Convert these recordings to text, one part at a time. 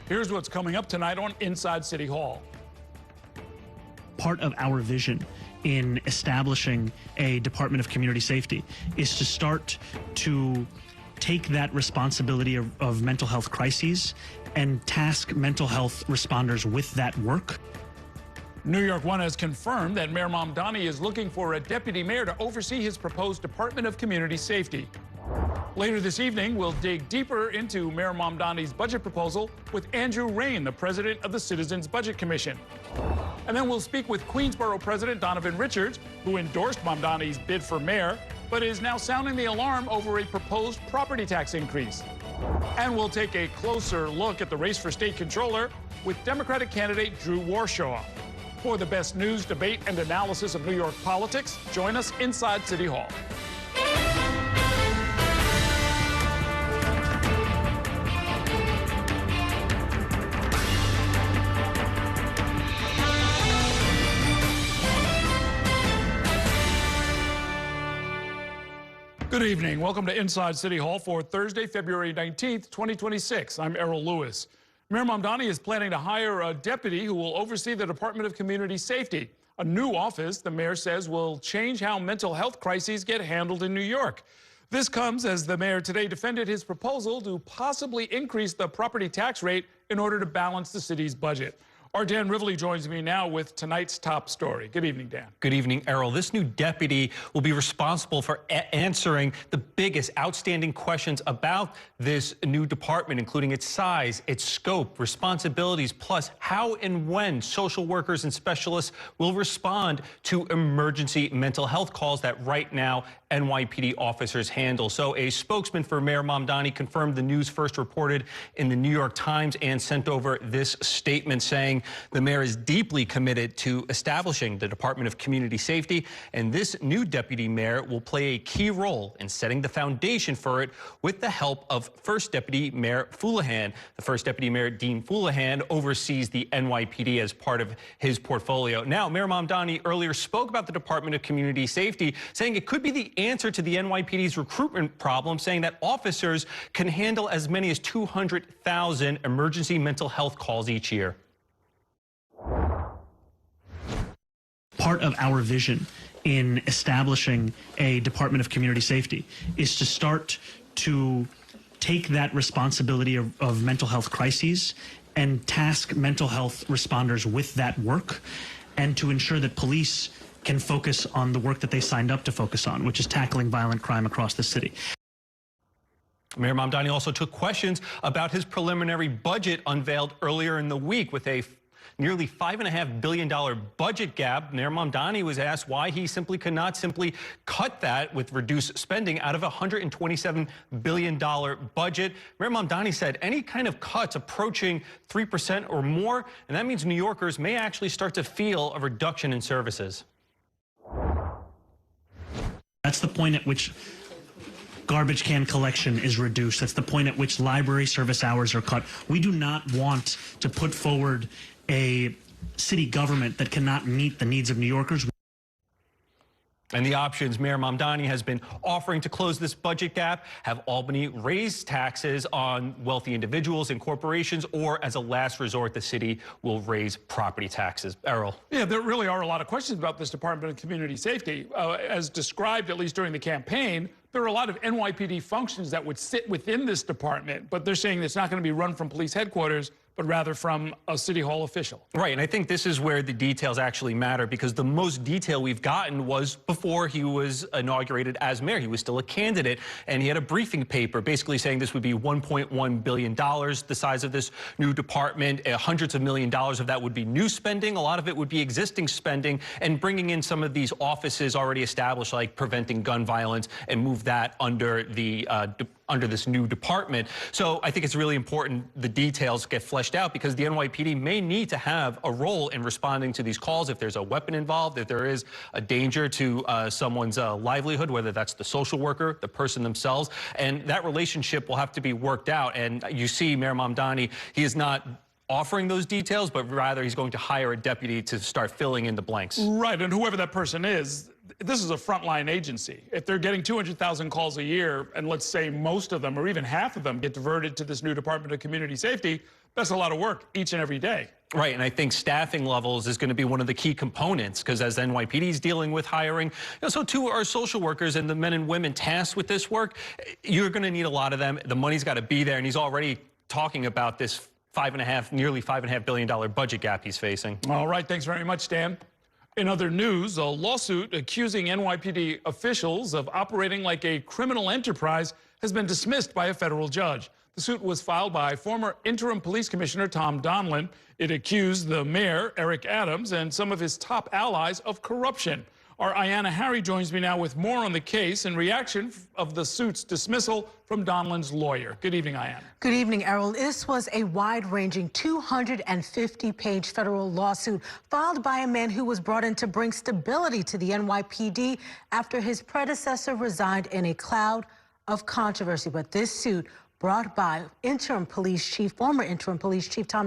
Here's what's coming up tonight on Inside City Hall. Part of our vision in establishing a Department of Community Safety is to start to take that responsibility of mental health crises and task mental health responders with that work. New York One has confirmed that Mayor Mamdani is looking for a deputy mayor to oversee his proposed Department of Community Safety. Later this evening, we'll dig deeper into Mayor Mamdani's budget proposal with Andrew Rain, the president of the Citizens Budget Commission. And then we'll speak with Queensborough President Donovan Richards, who endorsed Mamdani's bid for mayor, but is now sounding the alarm over a proposed property tax increase. And we'll take a closer look at the race for state controller with Democratic candidate Drew Warshaw. For the best news, debate, and analysis of New York politics, join us inside City Hall. Good evening. Welcome to Inside City Hall for Thursday, February 19th, 2026. I'm Errol Lewis. Mayor Mamdani is planning to hire a deputy who will oversee the Department of Community Safety. A new office, the mayor says, will change how mental health crises get handled in New York. This comes as the mayor today defended his proposal to possibly increase the property tax rate in order to balance the city's budget. Our Dan Rivley joins me now with tonight's top story. Good evening, Dan. Good evening, Errol. This new deputy will be responsible for answering the biggest outstanding questions about this new department, including its size, its scope, responsibilities, plus how and when social workers and specialists will respond to emergency mental health calls that right now NYPD officers handle. So a spokesman for Mayor Mamdani confirmed the news first reported in the New York Times and sent over this statement saying the mayor is deeply committed to establishing the Department of Community Safety, and this new deputy mayor will play a key role in setting the foundation for it with the help of First Deputy Mayor Foulahan. The First Deputy Mayor, Dean Foulahan, oversees the NYPD as part of his portfolio. Now, Mayor Mamdani earlier spoke about the Department of Community Safety, saying it could be the answer to the NYPD's recruitment problem, saying that officers can handle as many as 200,000 emergency mental health calls each year. Part of our vision in establishing a Department of Community Safety is to start to take that responsibility of mental health crises and task mental health responders with that work, and to ensure that police can focus on the work that they signed up to focus on, which is tackling violent crime across the city. Mayor Mamdani also took questions about his preliminary budget unveiled earlier in the week with a nearly $5.5 billion budget gap. Mayor Mamdani was asked why he simply could not simply cut that with reduced spending out of a $127 billion budget. Mayor Mamdani said any kind of cuts approaching 3% or more, and that means New Yorkers may actually start to feel a reduction in services. That's the point at which garbage can collection is reduced. That's the point at which library service hours are cut. We do not want to put forward a city government that cannot meet the needs of New Yorkers. And the options Mayor Mamdani has been offering to close this budget gap: have Albany raise taxes on wealthy individuals and corporations, or as a last resort, the city will raise property taxes. Errol. Yeah, there really are a lot of questions about this Department of Community Safety. As described, at least during the campaign, there are a lot of NYPD functions that would sit within this department, but they're saying it's not going to be run from police headquarters, but rather from a city hall official. Right, and I think this is where the details actually matter, because the most detail we've gotten was before he was inaugurated as mayor. He was still a candidate, and he had a briefing paper basically saying this would be $1.1 billion, the size of this new department. Hundreds of millions of dollars of that would be new spending. A lot of it would be existing spending, and bringing in some of these offices already established, like preventing gun violence, and move that under the under this new department. So I think it's really important the details get fleshed out, because the NYPD may need to have a role in responding to these calls if there's a weapon involved, if there is a danger to someone's livelihood, whether that's the social worker, the person themselves, and that relationship will have to be worked out. And you see Mayor Mamdani, he is not offering those details, but rather he's going to hire a deputy to start filling in the blanks. Right, and whoever that person is, this is a frontline agency. If they're getting 200,000 calls a year, and let's say most of them, or even half of them, get diverted to this new Department of Community Safety, that's a lot of work each and every day. Right, and I think staffing levels is going to be one of the key components, because as NYPD is dealing with hiring, so too are social workers and the men and women tasked with this work. You're going to need a lot of them. The money's got to be there, and he's already talking about this nearly $5.5 billion budget gap he's facing. All right, thanks very much, Stan. In other news, a lawsuit accusing NYPD officials of operating like a criminal enterprise has been dismissed by a federal judge. The suit was filed by former interim police commissioner Tom Donlin. It accused the mayor, Eric Adams, and some of his top allies of corruption. Our Ayanna Harry joins me now with more on the case in reaction of the suit's dismissal from Donlin's lawyer. Good evening, Ayanna. Good evening, Errol. This was a wide-ranging 250-page federal lawsuit filed by a man who was brought in to bring stability to the NYPD after his predecessor resigned in a cloud of controversy. But this suit, brought by former interim police chief Tom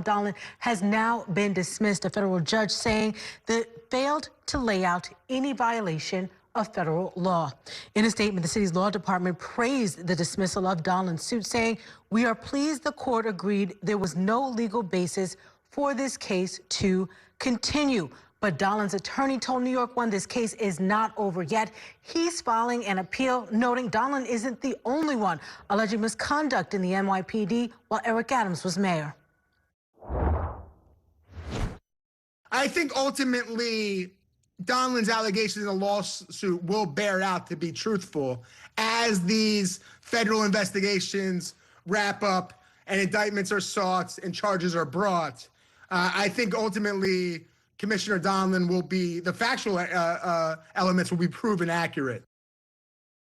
Donlin, has now been dismissed. A federal judge saying that failed to lay out any violation of federal law. In a statement, the city's law department praised the dismissal of Donlin's suit, saying, "We are pleased the court agreed there was no legal basis for this case to continue." But Donlin's attorney told New York One this case is not over yet. He's filing an appeal, noting Donlin isn't the only one alleging misconduct in the NYPD while Eric Adams was mayor. I think ultimately Donlin's allegations in the lawsuit will bear out to be truthful as these federal investigations wrap up and indictments are sought and charges are brought. I think ultimately Commissioner Donlin the factual elements will be proven accurate.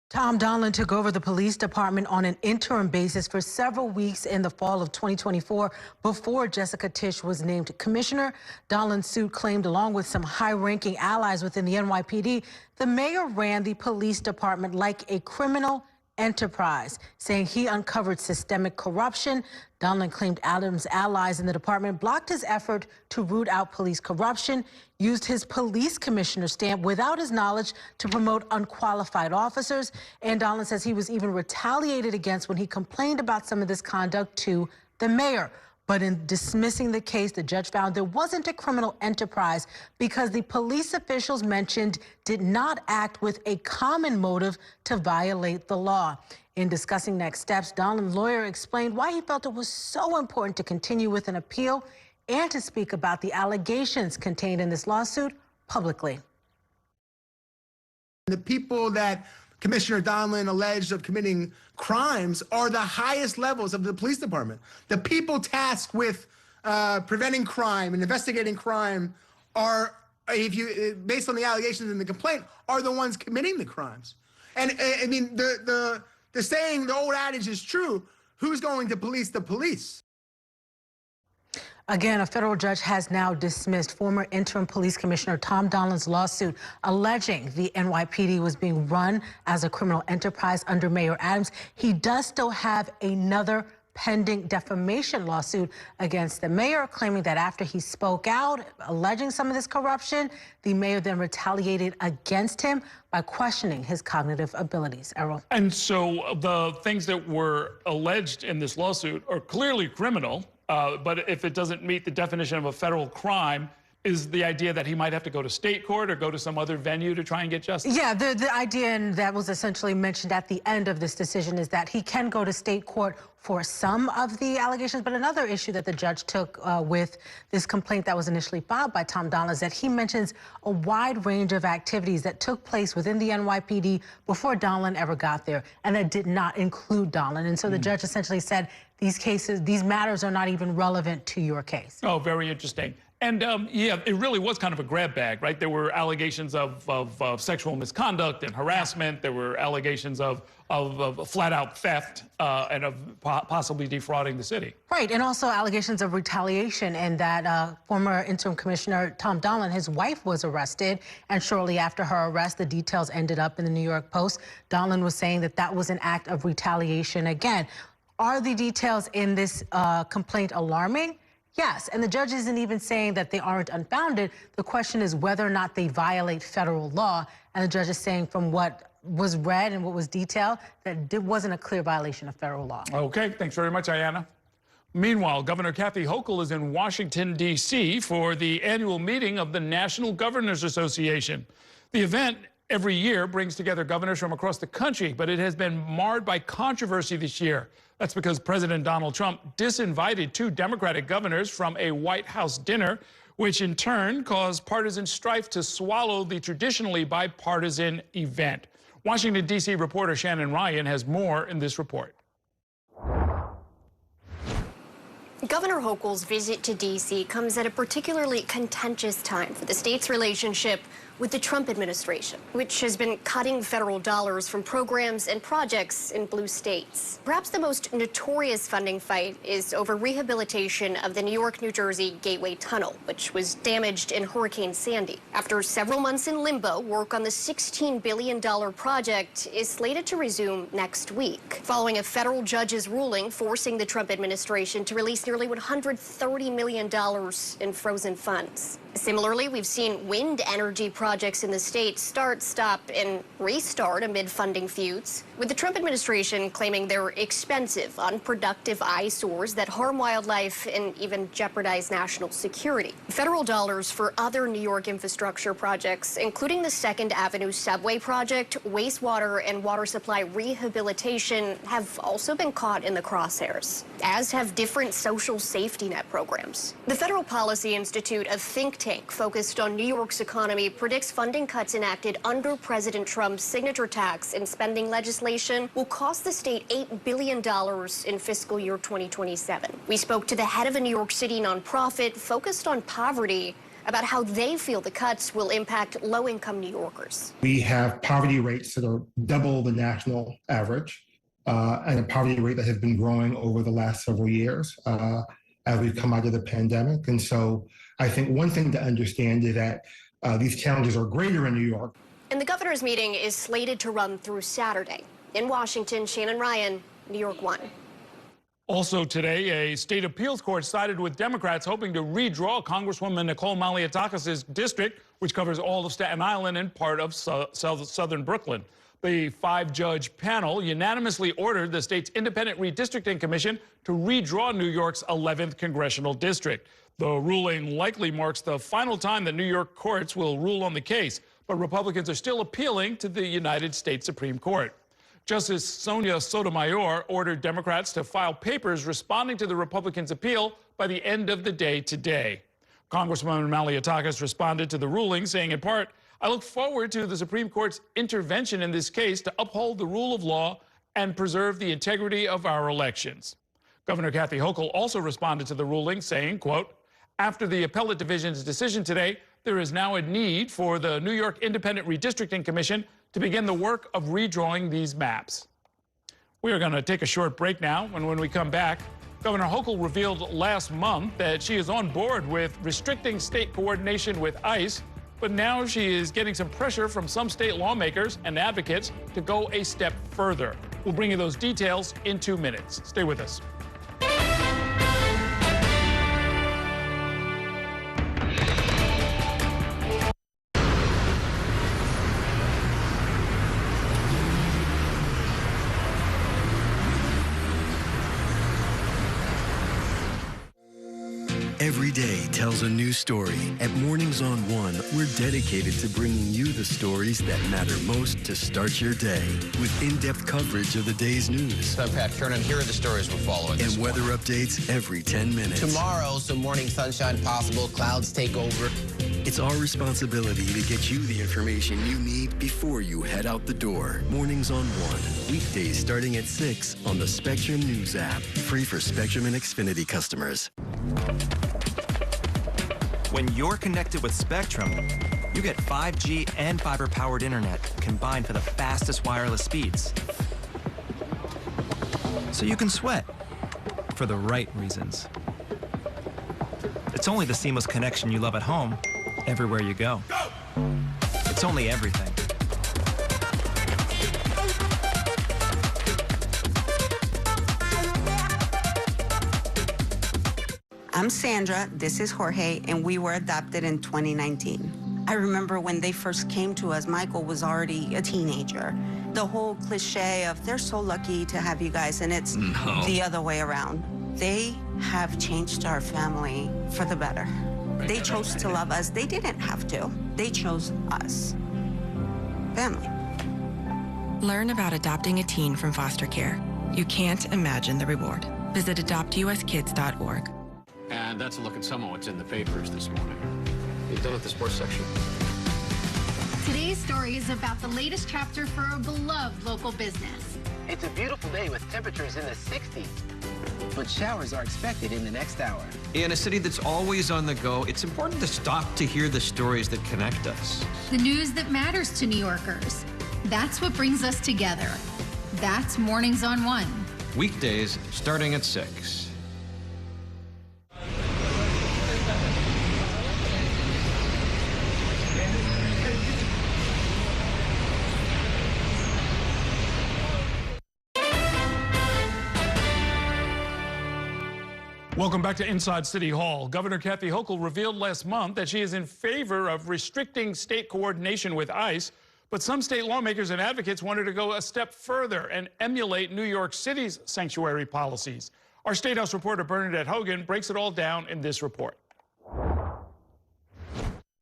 Tom Donlin took over the police department on an interim basis for several weeks in the fall of 2024 before Jessica Tisch was named commissioner. Donlin's suit claimed, along with some high-ranking allies within the NYPD, the mayor ran the police department like a criminal enterprise, saying he uncovered systemic corruption. Donlin claimed Adams' allies in the department blocked his effort to root out police corruption, used his police commissioner stamp without his knowledge to promote unqualified officers. And Donlin says he was even retaliated against when he complained about some of this conduct to the mayor. But in dismissing the case, the judge found there wasn't a criminal enterprise because the police officials mentioned did not act with a common motive to violate the law. In discussing next steps, Donlin's lawyer explained why he felt it was so important to continue with an appeal and to speak about the allegations contained in this lawsuit publicly. The people that Commissioner Donlin alleged of committing crimes are the highest levels of the police department. The people tasked with preventing crime and investigating crime are, based on the allegations in the complaint, are the ones committing the crimes. And I mean, the saying, the old adage is true: who's going to police the police? Again, a federal judge has now dismissed former interim police commissioner Tom Donlin's lawsuit alleging the NYPD was being run as a criminal enterprise under Mayor Adams. He does still have another pending defamation lawsuit against the mayor, claiming that after he spoke out, alleging some of this corruption, the mayor then retaliated against him by questioning his cognitive abilities. Errol. And so the things that were alleged in this lawsuit are clearly criminal. But if it doesn't meet the definition of a federal crime, is the idea that he might have to go to state court or go to some other venue to try and get justice? Yeah, the idea, and that was essentially mentioned at the end of this decision, is that he can go to state court for some of the allegations. But another issue that the judge took with this complaint that was initially filed by Tom Donlin is that he mentions a wide range of activities that took place within the NYPD before Donlin ever got there, and that did not include Donlin. And so the judge essentially said, these matters are not even relevant to your case. Oh, very interesting. And yeah, it really was kind of a grab bag, right? There were allegations of sexual misconduct and harassment. There were allegations of flat-out theft and of possibly defrauding the city. Right, and also allegations of retaliation, and that former interim commissioner Tom Donlin, his wife was arrested, and shortly after her arrest, the details ended up in the New York Post. Donlin was saying that that was an act of retaliation again. Are the details in this complaint alarming? Yes, and the judge isn't even saying that they aren't unfounded. The question is whether or not they violate federal law. And the judge is saying from what was read and what was detailed that it wasn't a clear violation of federal law. Okay, thanks very much, Ayanna. Meanwhile, Governor Kathy Hochul is in Washington, D.C. for the annual meeting of the National Governors Association. The event every year brings together governors from across the country, but it has been marred by controversy this year. That's because President Donald Trump disinvited 2 Democratic governors from a White House dinner, which in turn caused partisan strife to swallow the traditionally bipartisan event. Washington, D.C. reporter Shannon Ryan has more in this report. Governor Hochul's visit to D.C. comes at a particularly contentious time for the state's relationship with the Trump administration, which has been cutting federal dollars from programs and projects in blue states. Perhaps the most notorious funding fight is over rehabilitation of the New York-New Jersey Gateway Tunnel, which was damaged in Hurricane Sandy. After several months in limbo, work on the $16 billion project is slated to resume next week, following a federal judge's ruling forcing the Trump administration to release nearly $130 million in frozen funds. Similarly, we've seen wind energy projects in the state start, stop, and restart amid funding feuds, with the Trump administration claiming they're expensive, unproductive eyesores that harm wildlife and even jeopardize national security. Federal dollars for other New York infrastructure projects, including the 2nd Avenue subway project, wastewater and water supply rehabilitation, have also been caught in the crosshairs, as have different social safety net programs. The Federal Policy Institute, a think tank focused on New York's economy, predicts funding cuts enacted under President Trump's signature tax and spending legislation will cost the state $8 billion in fiscal year 2027. We spoke to the head of a New York City nonprofit focused on poverty about how they feel the cuts will impact low-income New Yorkers. We have poverty rates that are double the national average, and a poverty rate that has been growing over the last several years as we've come out of the pandemic. And so I think one thing to understand is that these challenges are greater in New York. And the governor's meeting is slated to run through Saturday. In Washington, Shannon Ryan, New York 1. Also today, a state appeals court sided with Democrats hoping to redraw Congresswoman Nicole Malliotakis' district, which covers all of Staten Island and part of southern Brooklyn. The 5-judge panel unanimously ordered the state's Independent Redistricting Commission to redraw New York's 11th congressional district. The ruling likely marks the final time that New York courts will rule on the case, but Republicans are still appealing to the United States Supreme Court. Justice Sonia Sotomayor ordered Democrats to file papers responding to the Republicans' appeal by the end of the day today. Congresswoman Malliotakis responded to the ruling, saying in part, "I look forward to the Supreme Court's intervention in this case to uphold the rule of law and preserve the integrity of our elections." Governor Kathy Hochul also responded to the ruling, saying, quote, "After the appellate division's decision today, there is now a need for the New York Independent Redistricting Commission to begin the work of redrawing these maps." We are going to take a short break now, and when we come back, Governor Hochul revealed last month that she is on board with restricting state coordination with ICE, but now she is getting some pressure from some state lawmakers and advocates to go a step further. We'll bring you those details in 2 minutes. Stay with us. Every day tells a new story. At Mornings on One, we're dedicated to bringing you the stories that matter most to start your day. With in-depth coverage of the day's news. I'm Pat Kernan. Here are the stories we're following. And weather updates every 10 minutes. Tomorrow, some morning sunshine possible. Clouds take over. It's our responsibility to get you the information you need before you head out the door. Mornings on One. Weekdays starting at 6 on the Spectrum News app. Free for Spectrum and Xfinity customers. When you're connected with Spectrum, you get 5G and fiber-powered internet combined for the fastest wireless speeds. So you can sweat for the right reasons. It's only the seamless connection you love at home, everywhere you go. It's only everything. I'm Sandra, this is Jorge, and we were adopted in 2019. I remember when they first came to us, Michael was already a teenager. The whole cliche of they're so lucky to have you guys, and it's the other way around. They have changed our family for the better. They chose to love us. They didn't have to. They chose us. Family. Learn about adopting a teen from foster care. You can't imagine the reward. Visit adoptuskids.org. And that's a look at some of what's in the papers this morning. You done with the sports section? Today's story is about the latest chapter for a beloved local business. It's a beautiful day with temperatures in the 60s, but showers are expected in the next hour. In a city that's always on the go, it's important to stop to hear the stories that connect us. The news that matters to New Yorkers. That's what brings us together. That's Mornings on One. Weekdays starting at 6. Welcome back to Inside City Hall. Governor Kathy Hochul revealed last month that she is in favor of restricting state coordination with ICE, but some state lawmakers and advocates wanted to go a step further and emulate New York City's sanctuary policies. Our State House reporter Bernadette Hogan breaks it all down in this report.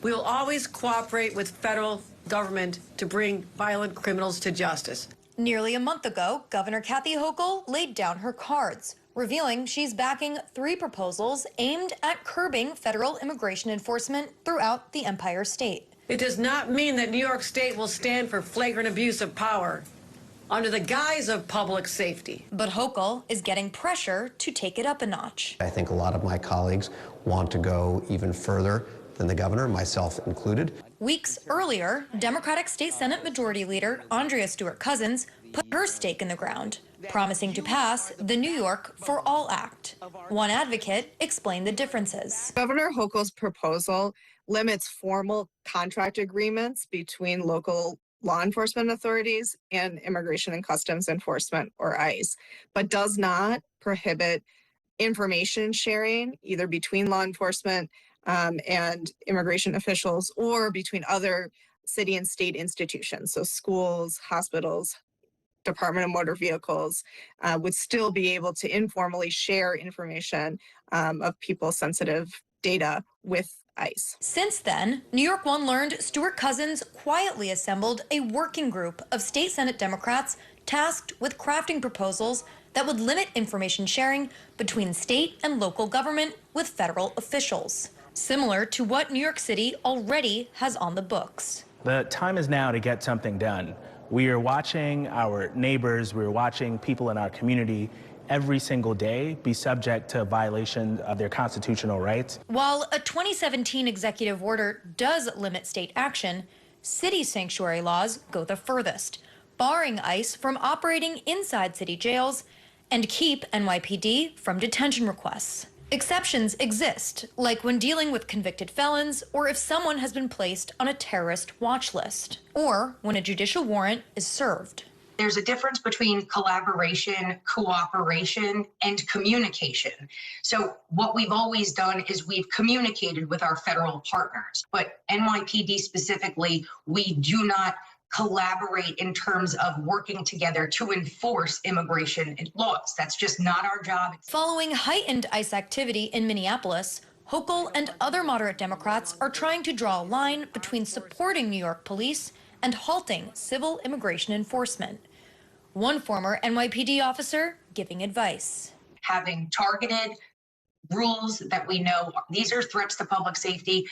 We will always cooperate with federal government to bring violent criminals to justice. Nearly a month ago, Governor Kathy Hochul laid down her cards, revealing she's backing 3 proposals aimed at curbing federal immigration enforcement throughout the Empire State. It does not mean that New York State will stand for flagrant abuse of power under the guise of public safety. But Hochul is getting pressure to take it up a notch. I think a lot of my colleagues want to go even further than the governor, myself included. Weeks earlier, Democratic State Senate Majority Leader Andrea Stewart-Cousins put her stake in the ground, promising to pass the New York for All Act. One advocate explained the differences. Governor Hochul's proposal limits formal contract agreements between local law enforcement authorities and Immigration and Customs Enforcement, or ICE, but does not prohibit information sharing either between law enforcement and immigration officials or between other city and state institutions. So schools, hospitals, Department of Motor Vehicles would still be able to informally share information of people-sensitive data with ICE. Since then, New York One learned Stewart-Cousins quietly assembled a working group of state Senate Democrats tasked with crafting proposals that would limit information sharing between state and local government with federal officials, similar to what New York City already has on the books. The time is now to get something done. We are watching our neighbors, we're watching people in our community every single day be subject to violation of their constitutional rights. While a 2017 executive order does limit state action, city sanctuary laws go the furthest, barring ICE from operating inside city jails and keep NYPD from detention requests. Exceptions exist, like when dealing with convicted felons or if someone has been placed on a terrorist watch list, or when a judicial warrant is served. There's a difference between collaboration, cooperation, and communication. So what we've always done is we've communicated with our federal partners, but NYPD specifically, we do not collaborate in terms of working together to enforce immigration laws. That's just not our job. Following heightened ICE activity in Minneapolis, Hochul and other moderate Democrats are trying to draw a line between supporting New York police and halting civil immigration enforcement. One former NYPD officer giving advice. Having targeted rules that we know these are threats to public safety.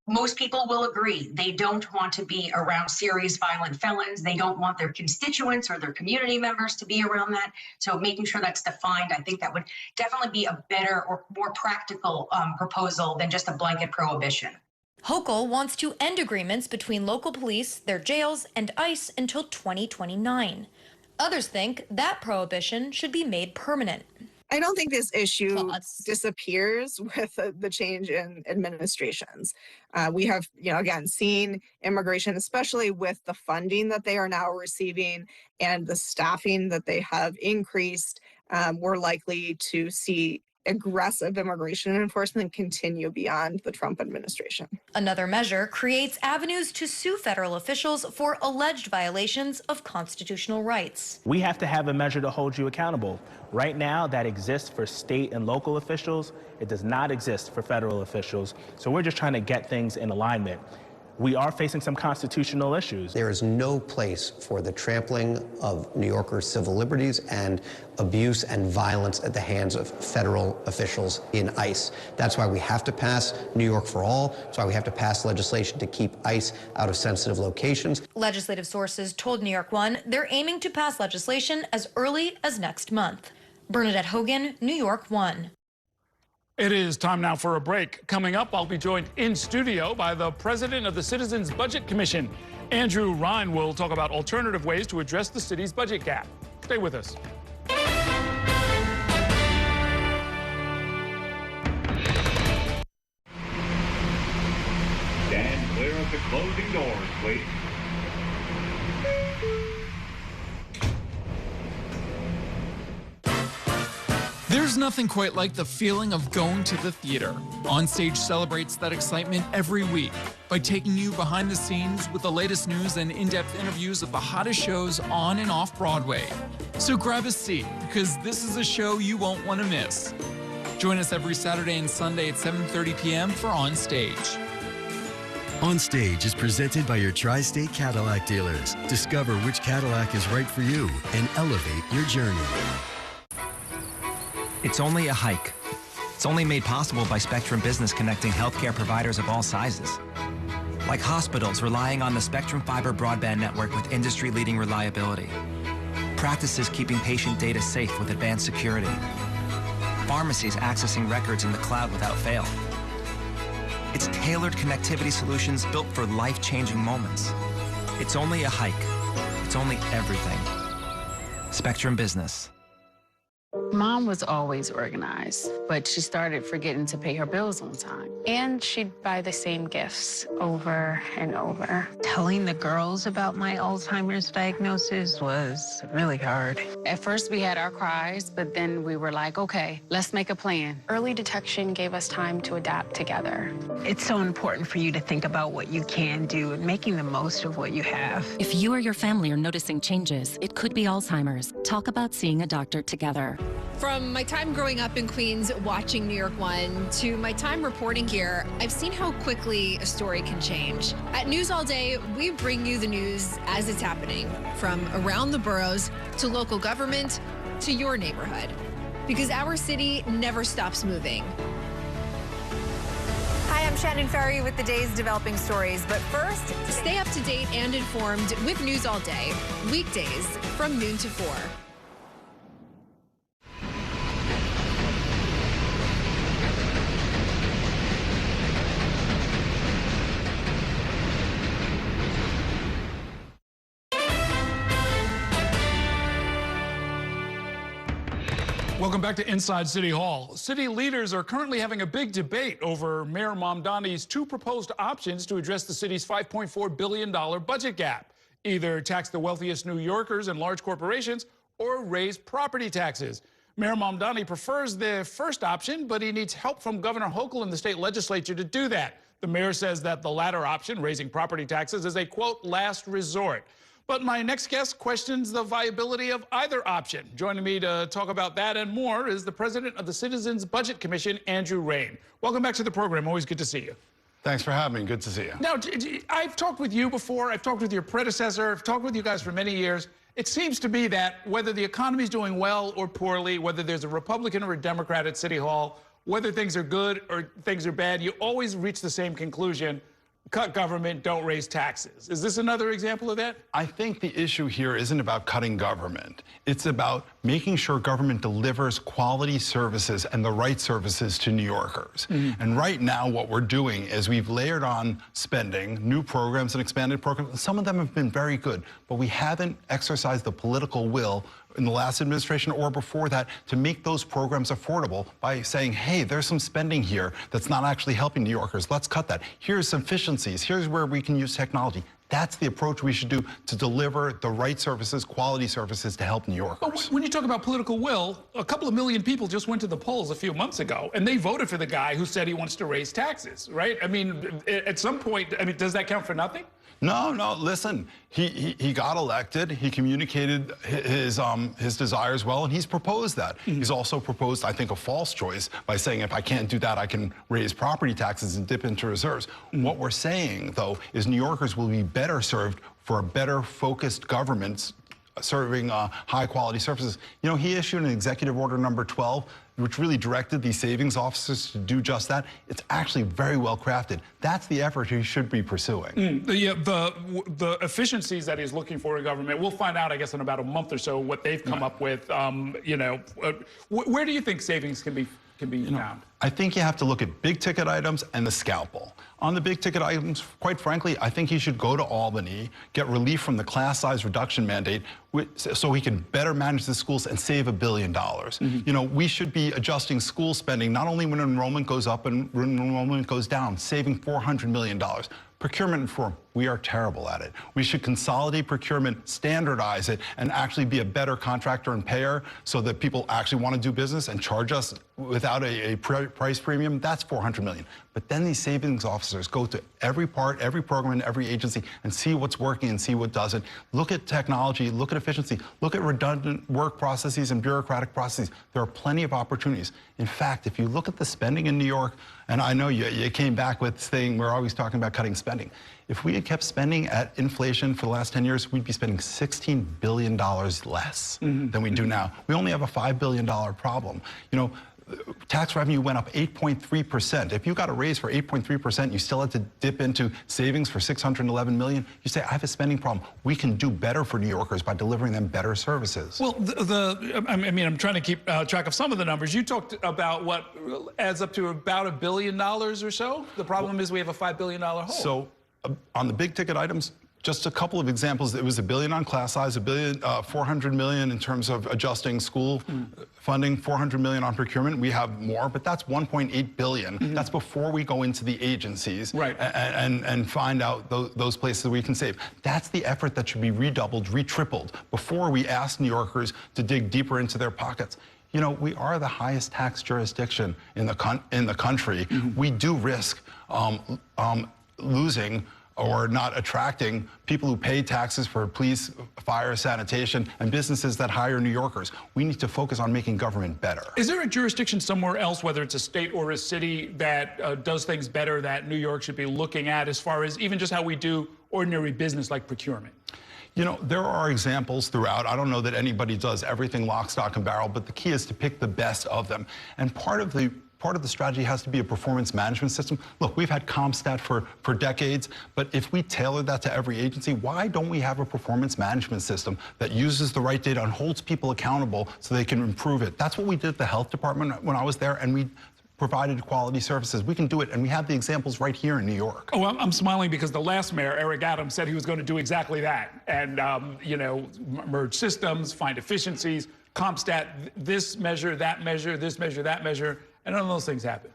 Most people will agree they don't want to be around serious violent felons. They don't want their constituents or their community members to be around that. So making sure that's defined, I think that would definitely be a better or more practical proposal than just a blanket prohibition. Hochul wants to end agreements between local police, their jails, and ICE until 2029. Others think that prohibition should be made permanent. I don't think this issue disappears with the change in administrations. We have, again, seen immigration, especially with the funding that they are now receiving and the staffing that they have increased. We're likely to see aggressive immigration enforcement continue beyond the Trump administration. Another measure creates avenues to sue federal officials for alleged violations of constitutional rights. We have to have a measure to hold you accountable. Right now, that exists for state and local officials. It does not exist for federal officials. So we're just trying to get things in alignment. We are facing some constitutional issues. There is no place for the trampling of New Yorkers' civil liberties and abuse and violence at the hands of federal officials in ICE. That's why we have to pass New York for All. That's why we have to pass legislation to keep ICE out of sensitive locations. Legislative sources told New York One they're aiming to pass legislation as early as next month. Bernadette Hogan, New York One. It is time now for a break. Coming up, I'll be joined in studio by the president of the Citizens Budget Commission. Andrew Ryan will talk about alternative ways to address the city's budget gap. Stay with us. Stand clear of the closing doors, please. There's nothing quite like the feeling of going to the theater. Onstage celebrates that excitement every week by taking you behind the scenes with the latest news and in-depth interviews of the hottest shows on and off Broadway. So grab a seat, because this is a show you won't want to miss. Join us every Saturday and Sunday at 7:30 p.m. for Onstage. Onstage is presented by your Tri-State Cadillac dealers. Discover which Cadillac is right for you and elevate your journey. It's only a hike. It's only made possible by Spectrum Business connecting healthcare providers of all sizes. Like hospitals relying on the Spectrum Fiber broadband network with industry-leading reliability. Practices keeping patient data safe with advanced security. Pharmacies accessing records in the cloud without fail. It's tailored connectivity solutions built for life-changing moments. It's only a hike. It's only everything. Spectrum Business. Mom was always organized, but she started forgetting to pay her bills on time. And she'd buy the same gifts over and over. Telling the girls about my Alzheimer's diagnosis was really hard. At first, we had our cries, but then we were like, okay, let's make a plan. Early detection gave us time to adapt together. It's so important for you to think about what you can do and making the most of what you have. If you or your family are noticing changes, it could be Alzheimer's. Talk about seeing a doctor together. From my time growing up in Queens watching New York One to my time reporting here, I've seen how quickly a story can change. At News All Day, we bring you the news as it's happening, from around the boroughs to local government to your neighborhood. Because our city never stops moving. Hi, I'm Shannon Ferry with the day's developing stories. But first, stay up to date and informed with News All Day, weekdays from noon to 4. Welcome back to Inside City Hall. City leaders are currently having a big debate over Mayor Mamdani's two proposed options to address the city's $5.4 billion budget gap. Either tax the wealthiest New Yorkers and large corporations or raise property taxes. Mayor Mamdani prefers the first option, but he needs help from Governor Hochul and the state legislature to do that. The mayor says that the latter option, raising property taxes, is a, quote, last resort. But my next guest questions the viability of either option. Joining me to talk about that and more is the president of the Citizens Budget Commission, Andrew Ryan. Welcome back to the program. Always good to see you. Thanks for having me. Good to see you. Now, I've talked with you before. I've talked with your predecessor. I've talked with you guys for many years. It seems to be that whether the economy is doing well or poorly, whether there's a Republican or a Democrat at City Hall, whether things are good or things are bad, you always reach the same conclusion. Cut government, don't raise taxes. Is this another example of that? I think the issue here isn't about cutting government. It's about making sure government delivers quality services and the right services to New Yorkers. And right now, what we're doing is we've layered on spending, new programs and expanded programs. Some of them have been very good, but we haven't exercised the political will in the last administration or before that to make those programs affordable by saying, hey, there's some spending here that's not actually helping New Yorkers. Let's cut that. Here's some efficiencies. Here's where we can use technology. That's the approach we should do to deliver the right services, quality services to help New Yorkers. When you talk about political will, a couple of million people just went to the polls a few months ago, and they voted for the guy who said he wants to raise taxes, right? I mean, at some point, I mean, does that count for nothing? No, listen, he got elected, he communicated his desires well, and he's proposed that. He's also proposed, I think, a false choice by saying if I can't do that, I can raise property taxes and dip into reserves. What we're saying, though, is New Yorkers will be better served for a better focused government serving high-quality services. You know, he issued an executive order number 12, which really directed these savings officers to do just that. It's actually very well crafted. That's the effort he should be pursuing. The efficiencies that he's looking for in government, we'll find out, I guess, in about a month or so what they've come up with. You know, where do you think savings can be found? I think you have to look at big-ticket items and the scalpel. On the big-ticket items, quite frankly, I think he should go to Albany, get relief from the class size reduction mandate, so he can better manage the schools and save $1 billion. You know, we should be adjusting school spending not only when enrollment goes up and when enrollment goes down, saving $400 million. Procurement reform, we are terrible at it. We should consolidate procurement, standardize it, and actually be a better contractor and payer so that people actually want to do business and charge us without a price premium. That's $400 million. But then these savings officers go to every part, every program, and every agency and see what's working and see what doesn't. Look at technology, look at efficiency, look at redundant work processes and bureaucratic processes. There are plenty of opportunities. In fact, if you look at the spending in New York, and I know you came back with saying we're always talking about cutting spending. If we had kept spending at inflation for the last 10 years, we'd be spending $16 billion less than we do now. We only have a $5 billion problem. You know, tax revenue went up 8.3%. If you got a raise for 8.3%, you still had to dip into savings for $611 million. You say, I have a spending problem. We can do better for New Yorkers by delivering them better services. Well, I mean, I'm trying to keep track of some of the numbers. You talked about what adds up to about $1 billion or so. The problem is we have a $5 billion hole. So on the big ticket items, just a couple of examples. It was $1 billion on class size, $400 million in terms of adjusting school funding, $400 million on procurement. We have more, but that's $1.8 billion. That's before we go into the agencies and find out those places we can save. That's the effort that should be redoubled, retripled before we ask New Yorkers to dig deeper into their pockets. You know, we are the highest tax jurisdiction in the country. We do risk losing or not attracting people who pay taxes for police, fire, sanitation, and businesses that hire New Yorkers. We need to focus on making government better. Is there a jurisdiction somewhere else, whether it's a state or a city, that does things better that New York should be looking at as far as even just how we do ordinary business like procurement? You know, there are examples throughout. I don't know that anybody does everything lock, stock, and barrel, but the key is to pick the best of them. And part of the strategy has to be a performance management system. Look, we've had CompStat for decades, but if we tailor that to every agency, why don't we have a performance management system that uses the right data and holds people accountable so they can improve it? That's what we did at the health department when I was there, and we provided quality services. We can do it, and we have the examples right here in New York. Oh, I'm smiling because the last mayor, Eric Adams, said he was going to do exactly that, and you know, merge systems, find efficiencies, CompStat, this measure, that measure, this measure, that measure, and none of those things happen.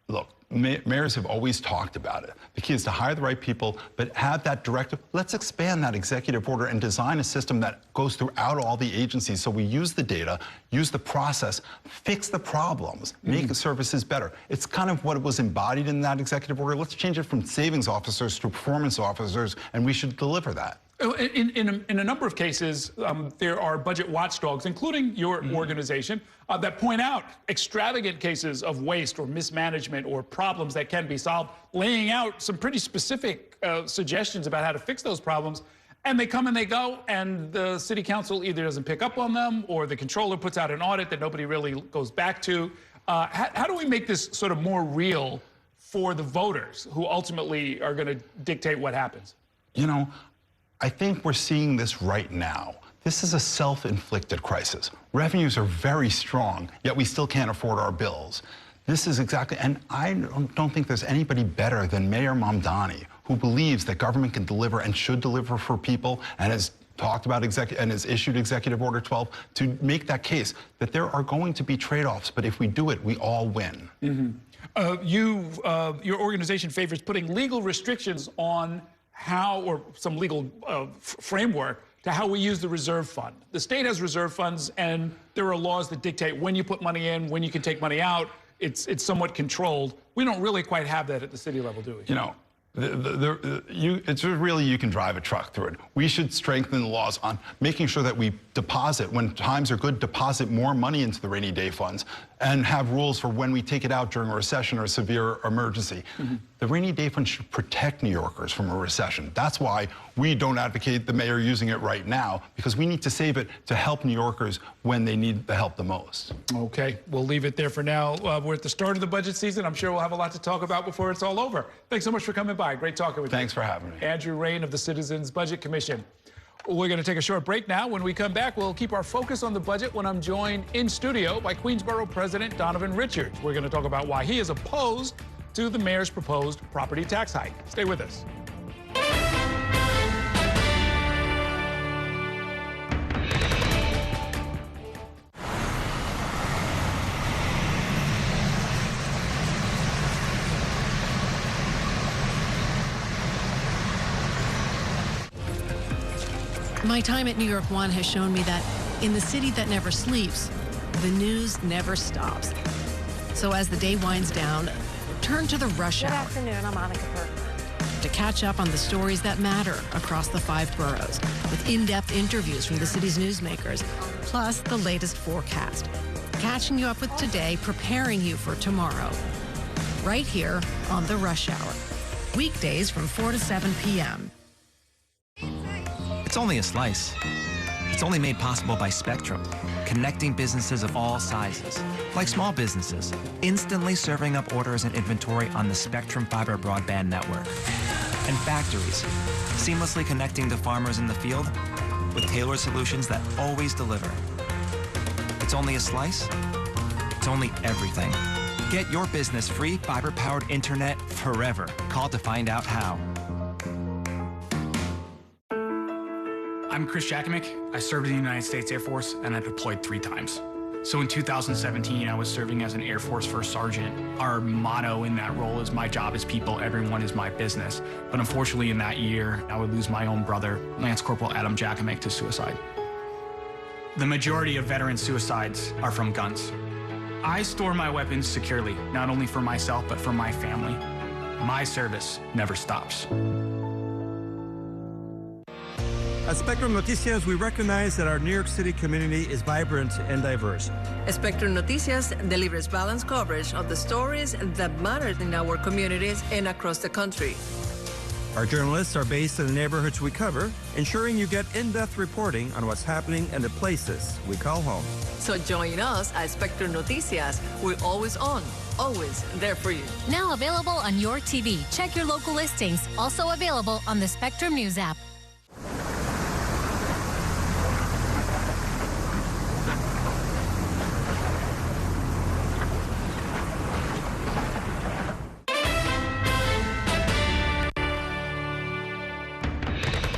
Look, mayors have always talked about it. The key is to hire the right people, but have that directive. Let's expand that executive order and design a system that goes throughout all the agencies so we use the data, use the process, fix the problems, make the services better. It's kind of what was embodied in that executive order. Let's change it from savings officers to performance officers, and we should deliver that. In a number of cases, there are budget watchdogs, including your organization, that point out extravagant cases of waste or mismanagement or problems that can be solved, laying out some pretty specific suggestions about how to fix those problems. And they come and they go, and the city council either doesn't pick up on them or the controller puts out an audit that nobody really goes back to. How do we make this sort of more real for the voters who ultimately are going to dictate what happens? You know, I think we're seeing this right now. This is a self-inflicted crisis. Revenues are very strong, yet we still can't afford our bills. This is exactly, and I don't think there's anybody better than Mayor Mamdani, who believes that government can deliver and should deliver for people, and has talked about and has issued Executive Order 12 to make that case that there are going to be trade-offs, but if we do it, we all win. Your organization favors putting legal restrictions on how, or some legal framework to how we use the reserve fund. The state has reserve funds, and there are laws that dictate when you put money in, when you can take money out. It's somewhat controlled. We don't really quite have that at the city level, do we? You know, it's really, you can drive a truck through it. We should strengthen the laws on making sure that we deposit, when times are good, deposit more money into the rainy day funds and have rules for when we take it out during a recession or a severe emergency. The rainy day fund should protect New Yorkers from a recession. That's why we don't advocate the mayor using it right now, because we need to save it to help New Yorkers when they need the help the most. Okay, we'll leave it there for now. We're at the start of the budget season. I'm sure we'll have a lot to talk about before it's all over. Thanks so much for coming by. Great talking with you. Thanks for having me. Andrew Rain of the Citizens Budget Commission. We're going to take a short break now. When we come back, we'll keep our focus on the budget when I'm joined in studio by Queensborough President Donovan Richards. We're going to talk about why he is opposed to the mayor's proposed property tax hike. Stay with us. My time at New York One has shown me that in the city that never sleeps, the news never stops. So as the day winds down, turn to the rush hour. Good afternoon, I'm Monica Burton. To catch up on the stories that matter across the 5 boroughs, with in-depth interviews from the city's newsmakers, plus the latest forecast. Catching you up with today, preparing you for tomorrow. Right here on the Rush Hour. Weekdays from 4 to 7 p.m. It's only a slice. It's only made possible by Spectrum, connecting businesses of all sizes, like small businesses, instantly serving up orders and inventory on the Spectrum fiber broadband network. And factories, seamlessly connecting to farmers in the field with tailored solutions that always deliver. It's only a slice. It's only everything. Get your business free fiber-powered internet forever. Call to find out how. I'm Chris Jakovic. I served in the United States Air Force, and I deployed 3 times. So in 2017, I was serving as an Air Force First Sergeant. Our motto in that role is, my job is people, everyone is my business. But unfortunately, in that year, I would lose my own brother, Lance Corporal Adam Jakovic, to suicide. The majority of veteran suicides are from guns. I store my weapons securely, not only for myself, but for my family. My service never stops. At Spectrum Noticias, we recognize that our New York City community is vibrant and diverse. Spectrum Noticias delivers balanced coverage of the stories that matter in our communities and across the country. Our journalists are based in the neighborhoods we cover, ensuring you get in-depth reporting on what's happening in the places we call home. So join us at Spectrum Noticias. We're always on, always there for you. Now available on your TV. Check your local listings. Also available on the Spectrum News app.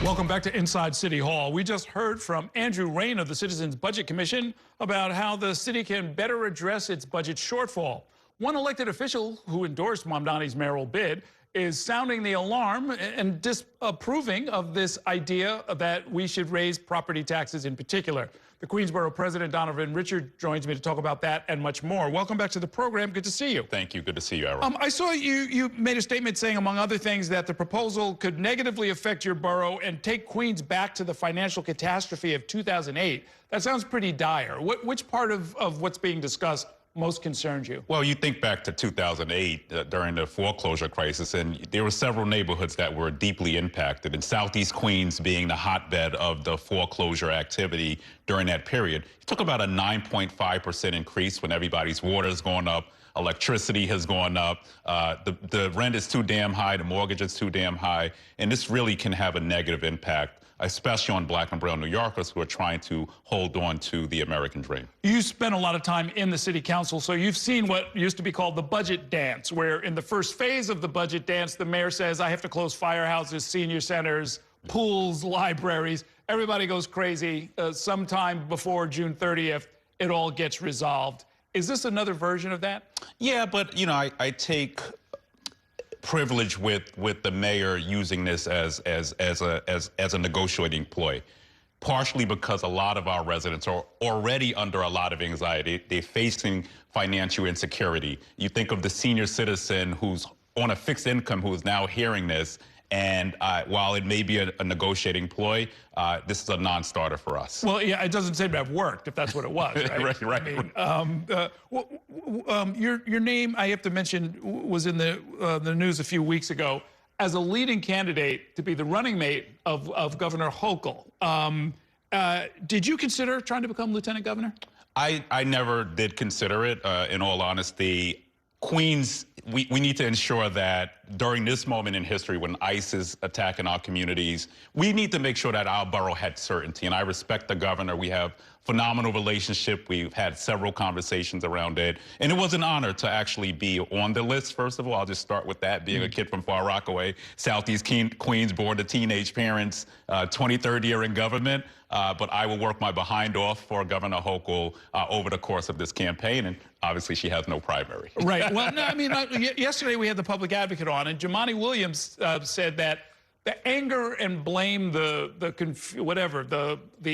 Welcome back to Inside City Hall. We just heard from Andrew Rain of the Citizens Budget Commission about how the city can better address its budget shortfall. One elected official who endorsed Mamdani's mayoral bid is sounding the alarm and disapproving of this idea that we should raise property taxes in particular. The Queensborough President Donovan Richards joins me to talk about that and much more. Welcome back to the program. Good to see you. Thank you. Good to see you, Aaron. I saw you made a statement saying, among other things, that the proposal could negatively affect your borough and take Queens back to the financial catastrophe of 2008. That sounds pretty dire. Which part of what's being discussed most concerns you? Well, you think back to 2008 during the foreclosure crisis, and there were several neighborhoods that were deeply impacted, and Southeast Queens being the hotbed of the foreclosure activity during that period. It took about a 9.5% increase when everybody's water is going up, electricity has gone up, the rent is too damn high, the mortgage is too damn high, and this really can have a negative impact, especially on Black and brown New Yorkers who are trying to hold on to the American dream. You spent a lot of time in the city council, so you've seen what used to be called the budget dance, where in the first phase of the budget dance, the mayor says, I have to close firehouses, senior centers, pools, libraries. Everybody goes crazy. Sometime before June 30th, it all gets resolved. Is this another version of that? Yeah, but, you know, I take privilege with the mayor using this as a negotiating ploy. Partially because a lot of our residents are already under a lot of anxiety. They're facing financial insecurity. You think of the senior citizen who's on a fixed income who is now hearing this, and while it may be a negotiating ploy, this is a non-starter for us. Well, yeah, it doesn't seem to have worked, if that's what it was, right? right. I mean, your name, I have to mention, was in the news a few weeks ago as a leading candidate to be the running mate of Governor Hochul. Did you consider trying to become lieutenant governor? I never did consider it, in all honesty. Queens, we need to ensure that during this moment in history when ICE is attacking our communities, we need to make sure that our borough had certainty. And I respect the governor. We have phenomenal relationship. We've had several conversations around it. And it was an honor to actually be on the list, first of all. I'll just start with that, being a kid from Far Rockaway, Southeast Queens, born to teenage parents, 23rd year in government. But I will work my behind off for Governor Hochul over the course of this campaign. And obviously, she has no primary. Right. Well, no, I mean, yesterday we had the public advocate on, and Jumaane Williams said that the anger and blame, the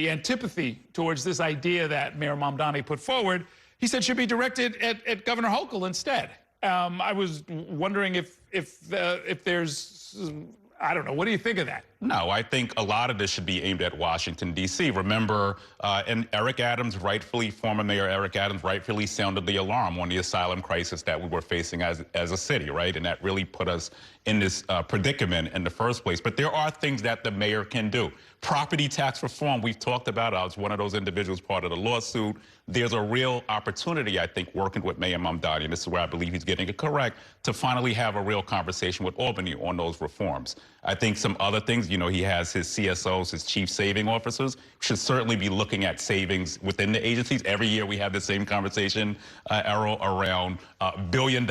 antipathy towards this idea that Mayor Mamdani put forward, he said should be directed at Governor Hochul instead. I was wondering if there's, I don't know, what do you think of that? No, I think a lot of this should be aimed at Washington, D.C. Remember, and former Mayor Eric Adams rightfully sounded the alarm on the asylum crisis that we were facing as a city, right? And that really put us in this predicament in the first place. But there are things that the mayor can do. Property tax reform, we've talked about. I was one of those individuals part of the lawsuit. There's a real opportunity, I think, working with Mayor Mamdani, and this is where I believe he's getting it correct, to finally have a real conversation with Albany on those reforms. I think some other things, you know, he has his CSOs, his chief saving officers, should certainly be looking at savings within the agencies. Every year we have the same conversation, Errol, around $1 billion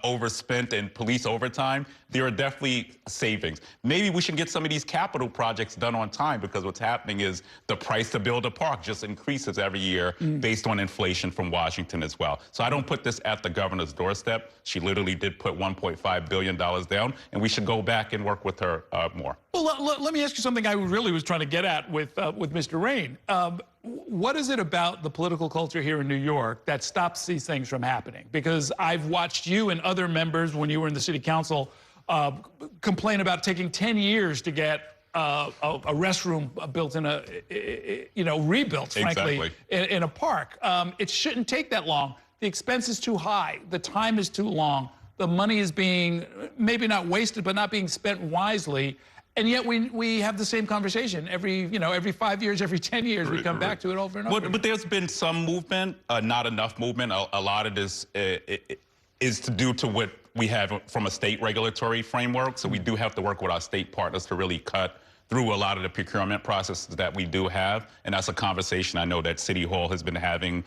overspent in police overtime. There are definitely savings. Maybe we should get some of these capital projects done on time, because what's happening is the price to build a park just increases every year based on inflation from Washington as well. So I don't put this at the governor's doorstep. She literally did put $1.5 billion down, and we should go back and work with her more. Well, let me ask you something I really was trying to get at with Mr. Rain. What is it about the political culture here in New York that stops these things from happening? Because I've watched you and other members, when you were in the city council, complain about taking 10 years to get a restroom built in rebuilt, frankly, in a park. It shouldn't take that long. The expense is too high. The time is too long. The money is being maybe not wasted, but not being spent wisely. And yet we have the same conversation every 5 years, every 10 years, we come back to it over and over. But there's been some movement, not enough movement. A lot of this is to do to what we have from a state regulatory framework. So we do have to work with our state partners to really cut through a lot of the procurement processes that we do have. And that's a conversation I know that City Hall has been having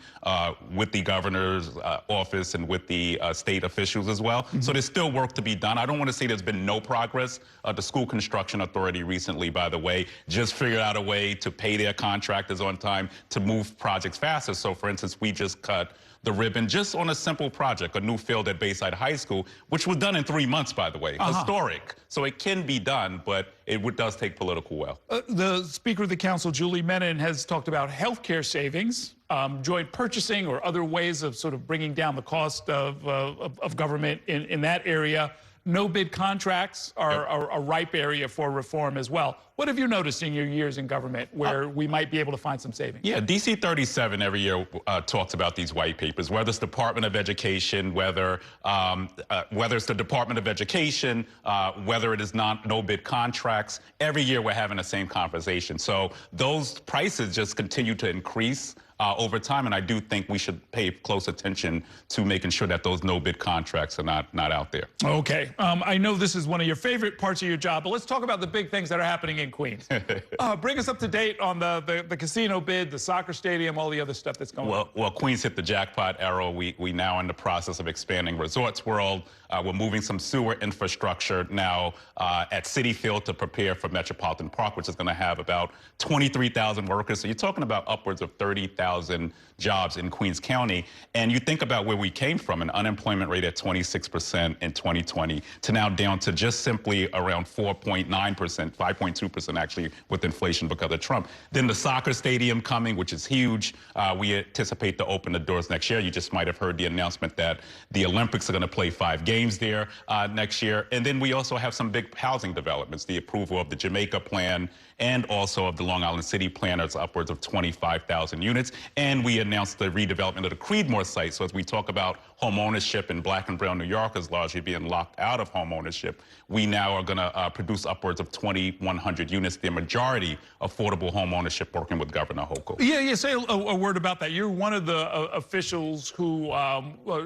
with the governor's office and with the state officials as well. So there's still work to be done. I don't want to say there's been no progress. The School Construction Authority recently, by the way, just figured out a way to pay their contractors on time to move projects faster. So for instance, we just cut the ribbon just on a simple project, a new field at Bayside High School, which was done in 3 months, by the way. Historic. So it can be done, but it does take political will. The Speaker of the Council, Julie Menon, has talked about healthcare savings, joint purchasing, or other ways of sort of bringing down the cost of government in that area. No-bid contracts are a ripe area for reform as well. What have you noticed in your years in government where we might be able to find some savings? Yeah, DC 37 every year talks about these white papers, whether it's Department of Education, whether it's the Department of Education, whether it is no-bid contracts. Every year we're having the same conversation. So those prices just continue to increase over time, and I do think we should pay close attention to making sure that those no-bid contracts are not out there. Okay. I know this is one of your favorite parts of your job, but let's talk about the big things that are happening in Queens. Bring us up to date on the casino bid, the soccer stadium, all the other stuff that's going on. Well, Queens hit the jackpot arrow. We now in the process of expanding Resorts World. We're moving some sewer infrastructure now at City Field to prepare for Metropolitan Park, which is going to have about 23,000 workers. So you're talking about upwards of 30,000 6,000 jobs in Queens County. And you think about where we came from, an unemployment rate at 26% in 2020 to now down to just simply around 4.9%, 5.2% actually with inflation because of Trump. Then the soccer stadium coming, which is huge. We anticipate to open the doors next year. You just might have heard the announcement that the Olympics are going to play 5 games there next year. And then we also have some big housing developments, the approval of the Jamaica plan and also of the Long Island City plan. It's upwards of 25,000 units. And we announced the redevelopment of the Creedmoor site. So as we talk about home ownership and black and brown New Yorkers largely being locked out of home ownership, we now are going to produce upwards of 2,100 units, the majority affordable home ownership, working with Governor Hochul. Yeah, say a word about that. You're one of the officials who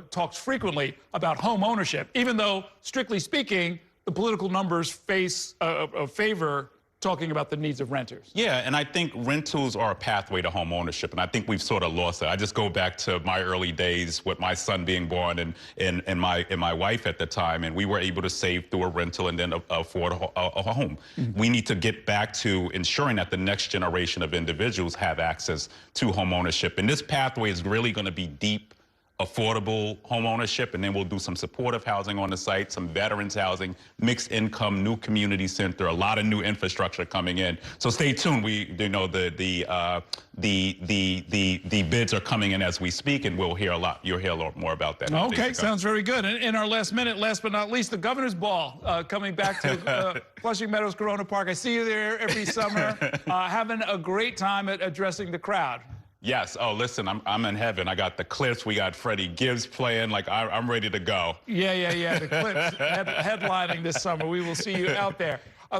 talks frequently about home ownership, even though, strictly speaking, the political numbers favor talking about the needs of renters. Yeah, and I think rentals are a pathway to home ownership, and I think we've sort of lost it. I just go back to my early days with my son being born and my wife at the time, and we were able to save through a rental and then afford a home. Mm-hmm. We need to get back to ensuring that the next generation of individuals have access to home ownership, and this pathway is really going to be deep, affordable home ownership, and then we'll do some supportive housing on the site, some veterans housing, mixed income, new community center, a lot of new infrastructure coming in. So stay tuned. The bids are coming in as we speak, and you'll hear a lot more about that. Okay, sounds very good. And in our last minute, last but not least, the Governor's Ball coming back to Flushing Meadows, Corona Park. I see you there every summer, having a great time at addressing the crowd. Yes. Oh, listen, I'm in heaven. I got the Clips. We got Freddie Gibbs playing. Like, I'm ready to go. Yeah. The Clips headlining this summer. We will see you out there.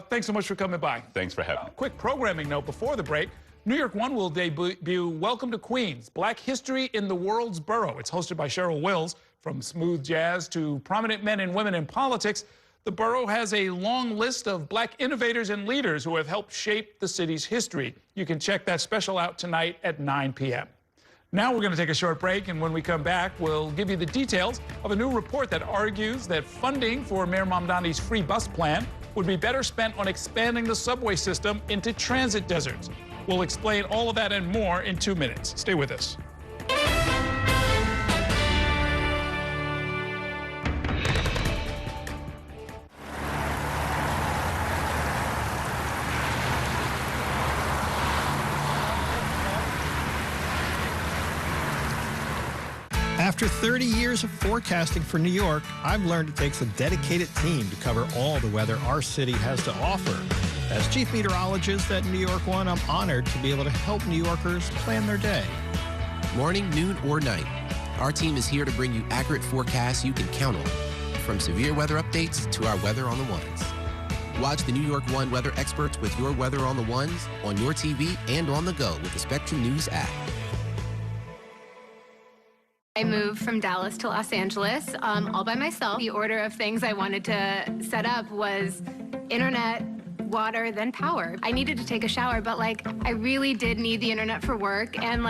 Thanks so much for coming by. Thanks for having me. Quick programming note before the break. New York One will debut Welcome to Queens, Black History in the World's Borough. It's hosted by Cheryl Wills. From smooth jazz to prominent men and women in politics, the borough has a long list of black innovators and leaders who have helped shape the city's history. You can check that special out tonight at 9 p.m. Now we're going to take a short break, and when we come back, we'll give you the details of a new report that argues that funding for Mayor Mamdani's free bus plan would be better spent on expanding the subway system into transit deserts. We'll explain all of that and more in 2 minutes. Stay with us. After 30 years of forecasting for New York, I've learned it takes a dedicated team to cover all the weather our city has to offer. As chief meteorologist at New York One, I'm honored to be able to help New Yorkers plan their day. Morning, noon, or night, our team is here to bring you accurate forecasts you can count on, from severe weather updates to our Weather on the Ones. Watch the New York One weather experts with your Weather on the Ones on your TV and on the go with the Spectrum News app. I moved from Dallas to Los Angeles all by myself. The order of things I wanted to set up was internet, water, then power. I needed to take a shower, but I really did need the internet for work and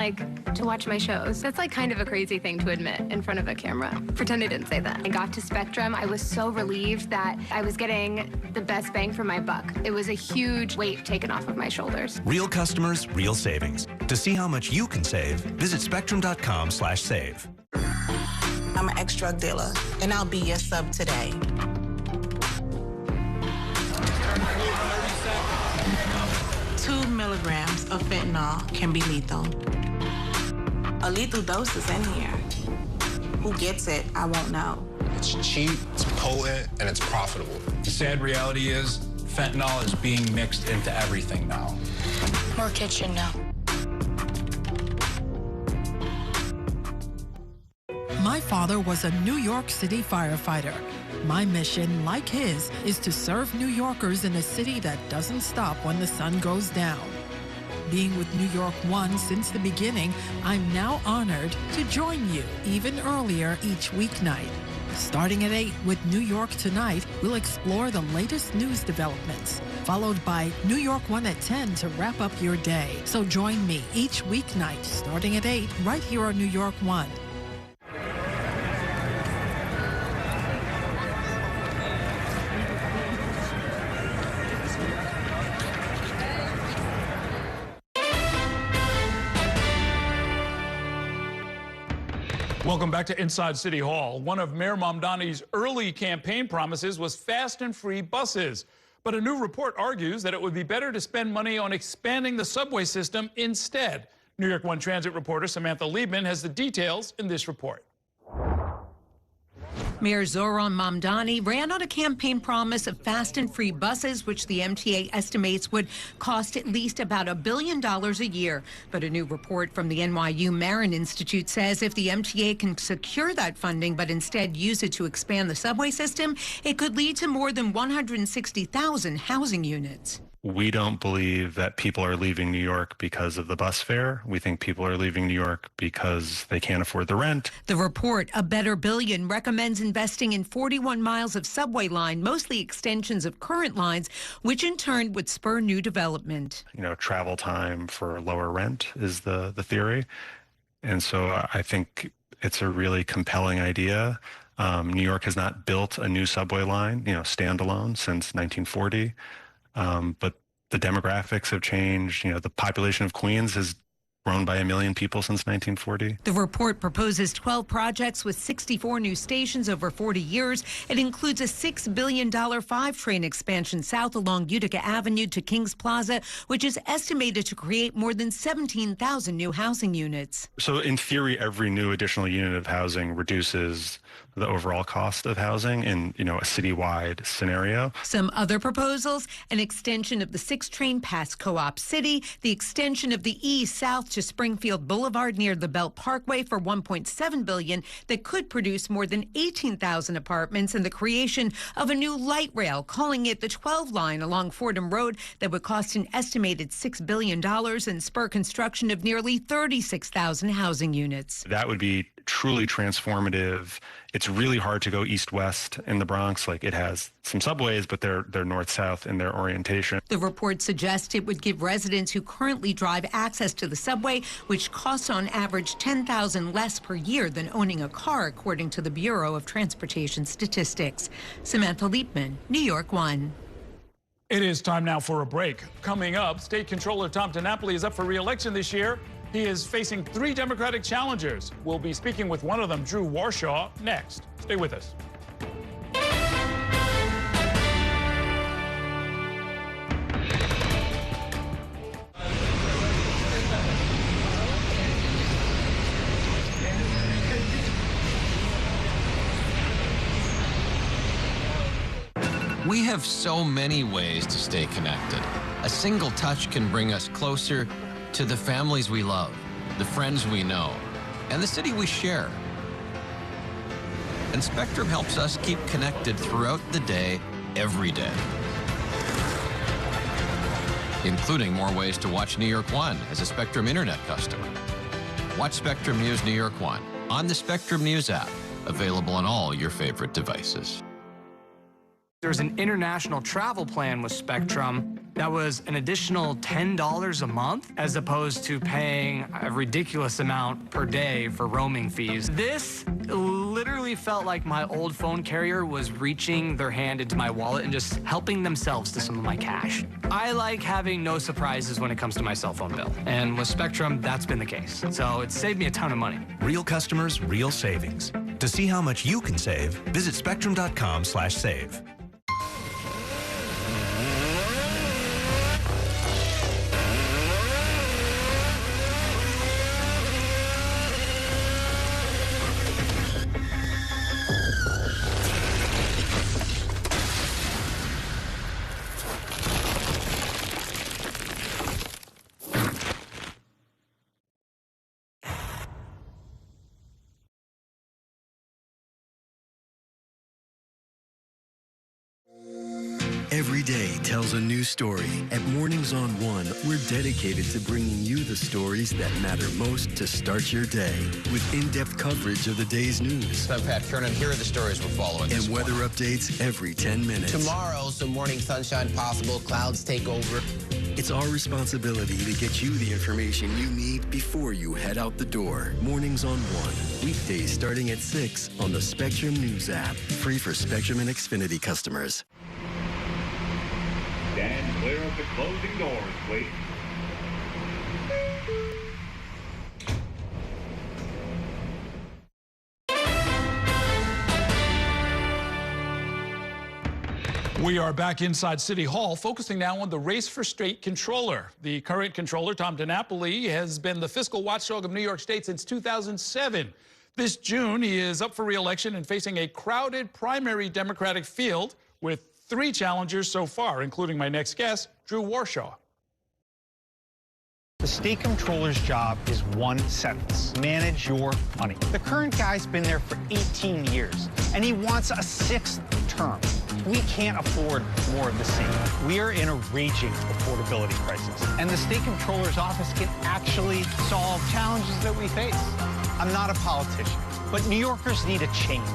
to watch my shows. That's kind of a crazy thing to admit in front of a camera. Pretend I didn't say that. I got to Spectrum. I was so relieved that I was getting the best bang for my buck. It was a huge weight taken off of my shoulders. Real customers, real savings. To see how much you can save, visit spectrum.com/save. I'm an ex-drug dealer, and I'll be your sub today. Two milligrams of fentanyl can be lethal. A lethal dose is in here. Who gets it, I won't know. It's cheap, it's potent, and it's profitable. The sad reality is fentanyl is being mixed into everything now. More kitchen now. My father was a New York City firefighter. My mission, like his, is to serve New Yorkers in a city that doesn't stop when the sun goes down. Being with New York One since the beginning, I'm now honored to join you even earlier each weeknight. Starting at 8 with New York Tonight, we'll explore the latest news developments, followed by New York One at 10 to wrap up your day. So join me each weeknight starting at 8 right here on New York One. Welcome back to Inside City Hall. One of Mayor Mamdani's early campaign promises was fast and free buses. But a new report argues that it would be better to spend money on expanding the subway system instead. New York One Transit reporter Samantha Liebman has the details in this report. Mayor Zohran Mamdani ran on a campaign promise of fast and free buses, which the MTA estimates would cost at least about $1 billion a year. But a new report from the NYU Marin Institute says if the MTA can secure that funding but instead use it to expand the subway system, it could lead to more than 160,000 housing units. We don't believe that people are leaving New York because of the bus fare. We think people are leaving New York because they can't afford the rent. The report, A Better Billion, recommends investing in 41 miles of subway line, mostly extensions of current lines, which in turn would spur new development. You know, travel time for lower rent is the theory. And so I think it's a really compelling idea. New York has not built a new subway line, standalone since 1940. But the demographics have changed. The population of Queens has grown by 1 million people since 1940. The report proposes 12 projects with 64 new stations over 40 years. It includes a $6 billion 5-train expansion south along Utica Avenue to Kings Plaza, which is estimated to create more than 17,000 new housing units. So in theory, every new additional unit of housing reduces the overall cost of housing in, a citywide scenario. Some other proposals, an extension of the 6-train past Co-op City, the extension of the E south to Springfield Boulevard near the Belt Parkway for $1.7 billion that could produce more than 18,000 apartments, and the creation of a new light rail, calling it the 12 line along Fordham Road, that would cost an estimated $6 billion and spur construction of nearly 36,000 housing units. That would be truly transformative. It's really hard to go east-west in the Bronx. It has some subways, but they're north-south in their orientation. The report suggests it would give residents who currently drive access to the subway, which costs on average $10,000 less per year than owning a car, according to the Bureau of Transportation Statistics. Samantha Liebman, New York One. It is time now for a break. Coming up, State Controller Tom DiNapoli is up for re-election this year. He is facing 3 Democratic challengers. We'll be speaking with one of them, Drew Warshaw, next. Stay with us. We have so many ways to stay connected. A single touch can bring us closer to the families we love, the friends we know, and the city we share. And Spectrum helps us keep connected throughout the day, every day. Including more ways to watch New York One as a Spectrum Internet customer. Watch Spectrum News New York One on the Spectrum News app, available on all your favorite devices. There's an international travel plan with Spectrum that was an additional $10 a month, as opposed to paying a ridiculous amount per day for roaming fees. This literally felt like my old phone carrier was reaching their hand into my wallet and just helping themselves to some of my cash. I like having no surprises when it comes to my cell phone bill. And with Spectrum, that's been the case. So it's saved me a ton of money. Real customers, real savings. To see how much you can save, visit spectrum.com/save. Every day tells a new story. At Mornings on One, we're dedicated to bringing you the stories that matter most to start your day. With in-depth coverage of the day's news. I'm Pat Kernan. Here are the stories we're following. And weather updates every 10 minutes. Tomorrow, some morning sunshine possible. Clouds take over. It's our responsibility to get you the information you need before you head out the door. Mornings on One. Weekdays starting at 6 on the Spectrum News app. Free for Spectrum and Xfinity customers. Stand clear of the closing doors, please. We are back inside City Hall, focusing now on the race for state controller. The current controller, Tom DiNapoli, has been the fiscal watchdog of New York State since 2007. This June, he is up for re-election and facing a crowded primary Democratic field with 3 challengers so far, including my next guest, Drew Warshaw. The state controller's job is one sentence: manage your money. The current guy's been there for 18 years, and he wants a 6th term. We can't afford more of the same. We are in a raging affordability crisis, and the state controller's office can actually solve challenges that we face. I'm not a politician, but New Yorkers need a change.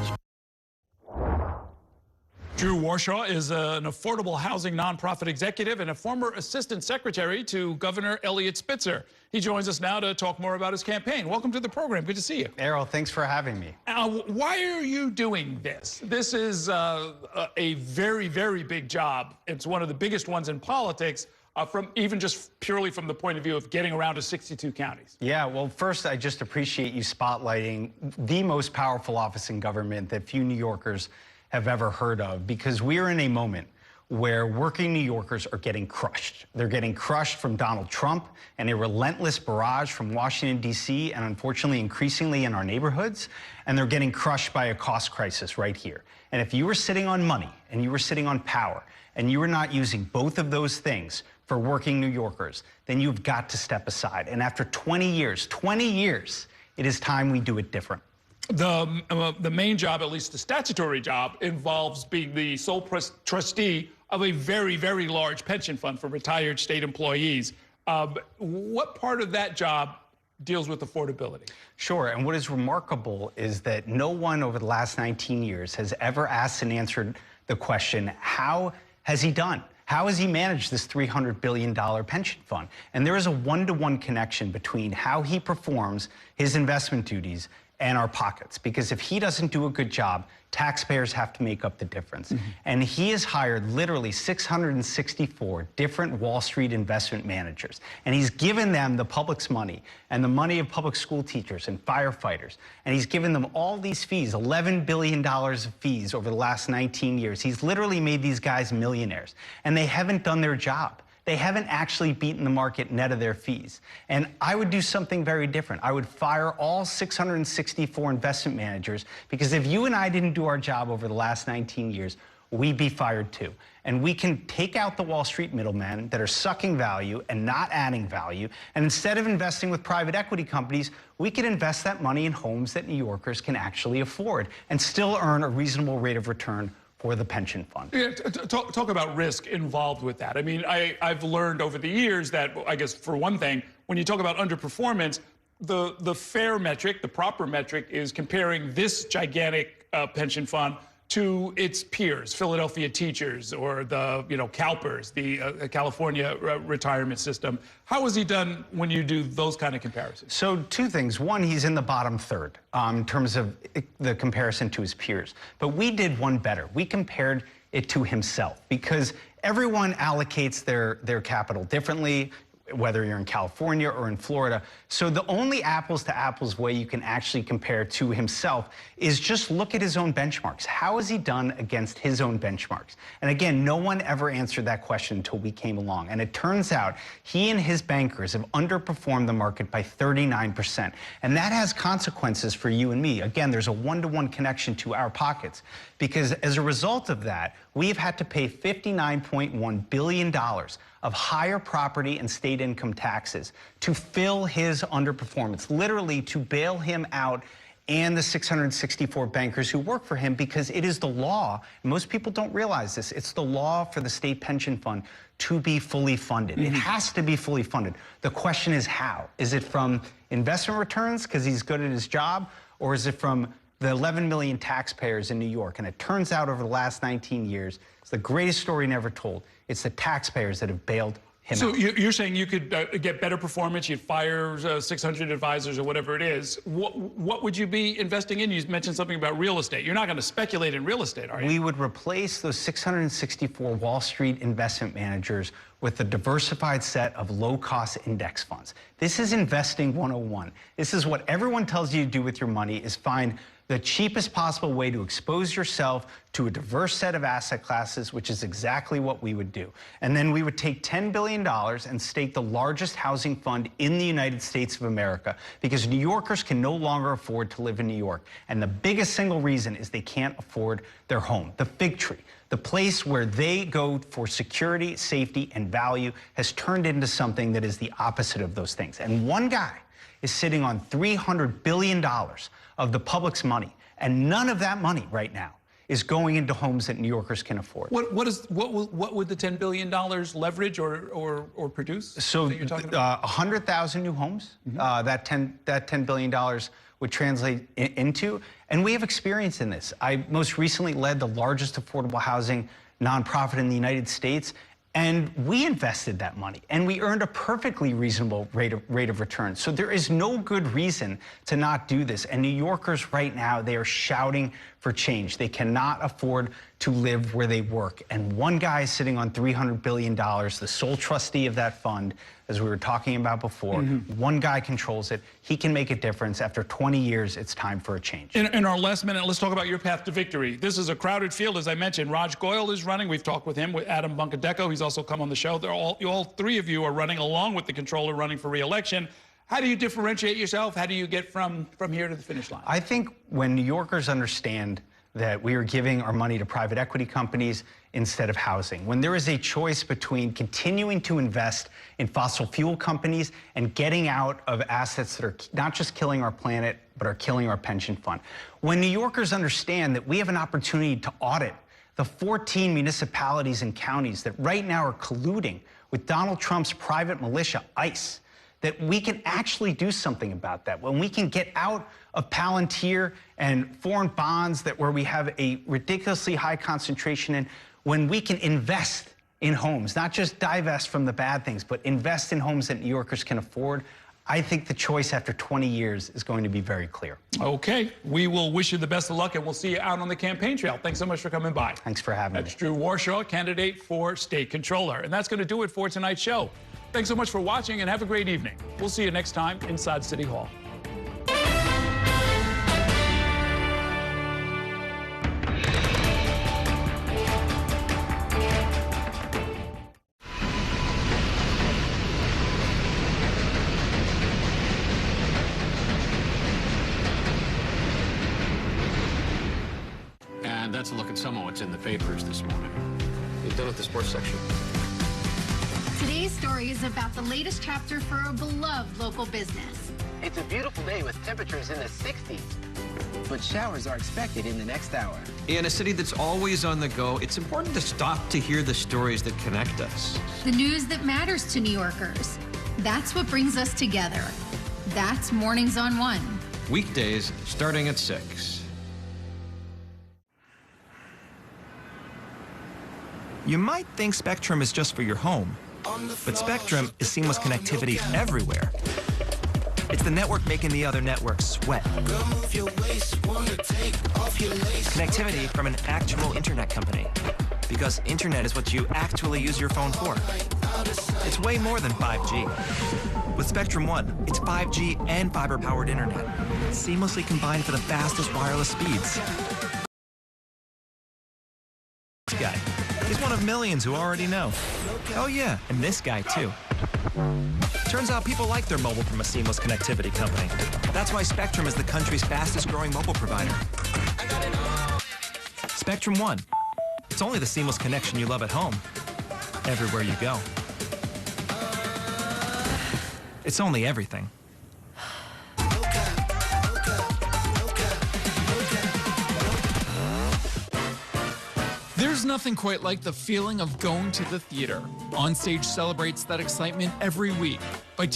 Drew Warshaw is an affordable housing nonprofit executive and a former assistant secretary to Governor Eliot Spitzer. He joins us now to talk more about his campaign. Welcome to the program. Good to see you. Errol, thanks for having me. Why are you doing this? This is a very, very big job. It's one of the biggest ones in politics, from even just purely from the point of view of getting around to 62 counties. Yeah, well, first, I just appreciate you spotlighting the most powerful office in government that few New Yorkers have ever heard of, because we are in a moment where working New Yorkers are getting crushed. They're getting crushed from Donald Trump and a relentless barrage from Washington, D.C., and unfortunately increasingly in our neighborhoods, and they're getting crushed by a cost crisis right here. And if you were sitting on money and you were sitting on power and you were not using both of those things for working New Yorkers, then you've got to step aside. And after 20 years, it is time we do it different. The main job, at least the statutory job, involves being the sole trustee of a very, very large pension fund for retired state employees. What part of that job deals with affordability? Sure, and what is remarkable is that no one over the last 19 years has ever asked and answered the question, how has he done? How has he managed this $300 billion pension fund? And there is a one-to-one connection between how he performs his investment duties and our pockets, because if he doesn't do a good job, taxpayers have to make up the difference. And he has hired literally 664 different Wall Street investment managers, and he's given them the public's money and the money of public school teachers and firefighters, and he's given them all these fees, $11 billion of fees over the last 19 years. He's literally made these guys millionaires, and they haven't done their job. They haven't actually beaten the market net of their fees. And I would do something very different. I would fire all 664 investment managers, because if you and I didn't do our job over the last 19 years, we'd be fired too. And we can take out the Wall Street middlemen that are sucking value and not adding value. And instead of investing with private equity companies, we can invest that money in homes that New Yorkers can actually afford and still earn a reasonable rate of return for the pension fund. Yeah, talk about risk involved with that. I mean, I've learned over the years that, I guess, for one thing, when you talk about underperformance, the fair metric, the proper metric, is comparing this gigantic pension fund to its peers, Philadelphia teachers or the, CalPERS, the California retirement system. How has he done when you do those kind of comparisons? So 2 things. One, he's in the bottom third in terms of the comparison to his peers. But we did one better. We compared it to himself, because everyone allocates their capital differently, whether you're in California or in Florida. So the only apples to apples way you can actually compare to himself is just look at his own benchmarks. How has he done against his own benchmarks? And again, no one ever answered that question until we came along. And it turns out he and his bankers have underperformed the market by 39%. And that has consequences for you and me. Again, there's a one-to-one connection to our pockets, because as a result of that, we've had to pay $59.1 billion of higher property and state income taxes to fill his underperformance, literally to bail him out and the 664 bankers who work for him, because it is the law, and most people don't realize this, it's the law for the state pension fund to be fully funded. It has to be fully funded. The question is how? Is it from investment returns because he's good at his job, or is it from the 11 million taxpayers in New York? And it turns out over the last 19 years, it's the greatest story never told. It's the taxpayers that have bailed him out. So you're saying you could get better performance, you'd fire 600 advisors or whatever it is. What would you be investing in? You mentioned something about real estate. You're not going to speculate in real estate, are you? We would replace those 664 Wall Street investment managers with a diversified set of low-cost index funds. This is investing 101. This is what everyone tells you to do with your money, is find the cheapest possible way to expose yourself to a diverse set of asset classes, which is exactly what we would do. And then we would take $10 billion and stake the largest housing fund in the United States of America, because New Yorkers can no longer afford to live in New York. And the biggest single reason is they can't afford their home. The fig tree, the place where they go for security, safety, and value, has turned into something that is the opposite of those things. And one guy is sitting on $300 billion of the public's money, and none of that money right now is going into homes that New Yorkers can afford. What would the $10 billion leverage or produce? So that you're talking about? 100,000 new homes, that $10 billion would translate into, and we have experience in this. I most recently led the largest affordable housing nonprofit in the United States, and we invested that money, and we earned a perfectly reasonable rate of return. So there is no good reason to not do this. And New Yorkers right now, they are shouting for change. They cannot afford to live where they work. And one guy is sitting on $300 billion, the sole trustee of that fund, as we were talking about before. One guy controls it. He can make a difference. After 20 years, it's time for a change. In our last minute, let's talk about your path to victory. This is a crowded field, as I mentioned. Raj Goyal is running. We've talked with him, with Adam Bunkadeko. He's also come on the show. All three of you are running, along with the controller running for re-election. How do you differentiate yourself? How do you get from here to the finish line? I think when New Yorkers understand that we are giving our money to private equity companies instead of housing, when there is a choice between continuing to invest in fossil fuel companies and getting out of assets that are not just killing our planet, but are killing our pension fund, when New Yorkers understand that we have an opportunity to audit the 14 municipalities and counties that right now are colluding with Donald Trump's private militia, ICE, that we can actually do something about that. When we can get out of Palantir and foreign bonds where we have a ridiculously high concentration in, when we can invest in homes, not just divest from the bad things, but invest in homes that New Yorkers can afford, I think the choice after 20 years is going to be very clear. Okay, we will wish you the best of luck, and we'll see you out on the campaign trail. Thanks so much for coming by. Thanks for having me. That's Drew Warshaw, candidate for state controller. And that's going to do it for tonight's show. Thanks so much for watching, and have a great evening. We'll see you next time inside City Hall. And that's a look at some of what's in the papers this morning. We've done with the sports section. Today's story is about the latest chapter for a beloved local business. It's a beautiful day with temperatures in the 60s, but showers are expected in the next hour. In a city that's always on the go, it's important to stop to hear the stories that connect us. The news that matters to New Yorkers. That's what brings us together. That's Mornings on One. Weekdays starting at 6. You might think Spectrum is just for your home, but Spectrum is seamless connectivity everywhere. It's the network making the other networks sweat. Connectivity from an actual internet company, because internet is what you actually use your phone for. It's way more than 5G. With Spectrum One, it's 5G and fiber-powered internet, seamlessly combined for the fastest wireless speeds. This guy, he's one of millions who already know. Oh yeah, and this guy too. Turns out people like their mobile from a seamless connectivity company. That's why Spectrum is the country's fastest growing mobile provider. Spectrum One. It's only the seamless connection you love at home, everywhere you go. It's only everything. There's nothing quite like the feeling of going to the theater. Onstage celebrates that excitement every week by taking